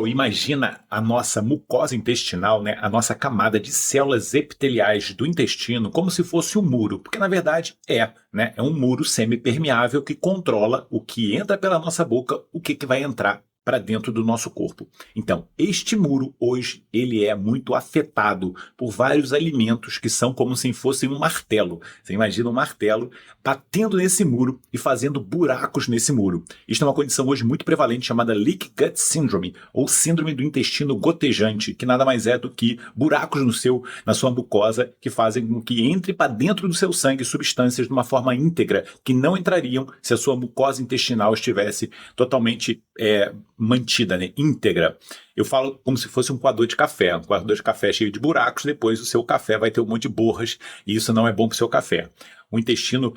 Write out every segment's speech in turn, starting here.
Imagina a nossa mucosa intestinal, né? A nossa camada de células epiteliais do intestino como se fosse um muro, porque na verdade né? É um muro semipermeável que controla o que entra pela nossa boca, o que vai entrar para dentro do nosso corpo. Então, este muro hoje ele é muito afetado por vários alimentos que são como se fossem um martelo. Você imagina um martelo batendo nesse muro e fazendo buracos nesse muro. Isto é uma condição hoje muito prevalente chamada Leaky Gut Syndrome, ou síndrome do intestino gotejante, que nada mais é do que buracos na sua mucosa que fazem com que entre para dentro do seu sangue substâncias de uma forma íntegra que não entrariam se a sua mucosa intestinal estivesse totalmente mantida, né, íntegra. Eu falo como se fosse um coador de café. Um coador de café cheio de buracos, depois o seu café vai ter um monte de borras e isso não é bom para o seu café. O intestino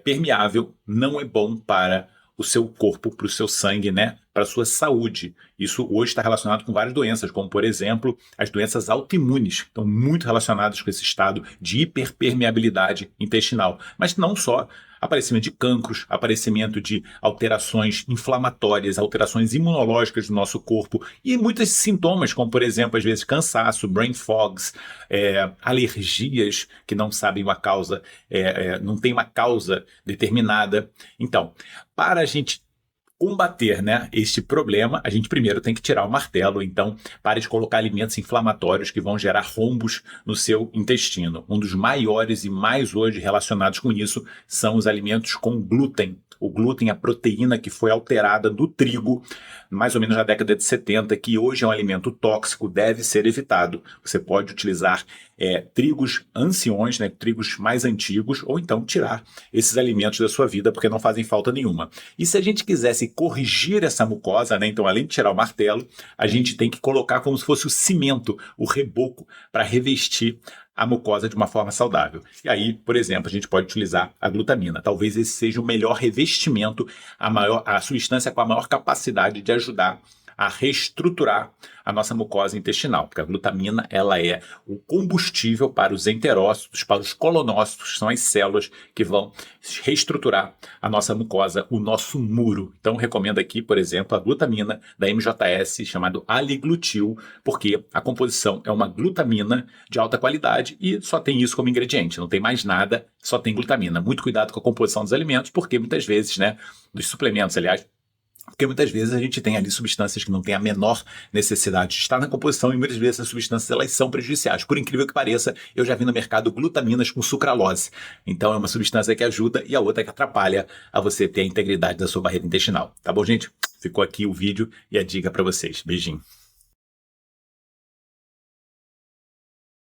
permeável não é bom para o seu corpo, para o seu sangue, né? Para a sua saúde. Isso hoje está relacionado com várias doenças, como, por exemplo, as doenças autoimunes, que estão muito relacionadas com esse estado de hiperpermeabilidade intestinal. Mas não só aparecimento de cancros, aparecimento de alterações inflamatórias, alterações imunológicas do nosso corpo e muitos sintomas, como, por exemplo, às vezes cansaço, brain fogs, alergias que não sabem uma causa, não tem uma causa determinada. Então, para a gente combater, né, este problema, a gente primeiro tem que tirar o martelo. Então, pare de colocar alimentos inflamatórios que vão gerar rombos no seu intestino. Um dos maiores e mais hoje relacionados com isso são os alimentos com glúten. O glúten, a proteína que foi alterada do trigo, mais ou menos na década de 70, que hoje é um alimento tóxico, deve ser evitado. Você pode utilizar trigos anciões, né, trigos mais antigos, ou então tirar esses alimentos da sua vida, porque não fazem falta nenhuma. E se a gente quisesse corrigir essa mucosa, né, então além de tirar o martelo, a gente tem que colocar como se fosse o cimento, o reboco, para revestir a mucosa de uma forma saudável. E aí, por exemplo, a gente pode utilizar a glutamina. Talvez esse seja o melhor revestimento, a substância com a maior capacidade de ajudar a reestruturar a nossa mucosa intestinal, porque a glutamina ela é o combustível para os enterócitos, para os colonócitos, que são as células que vão reestruturar a nossa mucosa, o nosso muro. Então, recomendo aqui, por exemplo, a glutamina da MJS, chamado Aliglutil, porque a composição é uma glutamina de alta qualidade e só tem isso como ingrediente, não tem mais nada, só tem glutamina. Muito cuidado com a composição dos alimentos, porque muitas vezes, né, dos suplementos, aliás, porque muitas vezes a gente tem ali substâncias que não têm a menor necessidade de estar na composição e muitas vezes essas substâncias elas são prejudiciais. Por incrível que pareça, eu já vi no mercado glutaminas com sucralose. Então é uma substância que ajuda e a outra que atrapalha a você ter a integridade da sua barreira intestinal. Tá bom, gente? Ficou aqui o vídeo e a dica para vocês. Beijinho.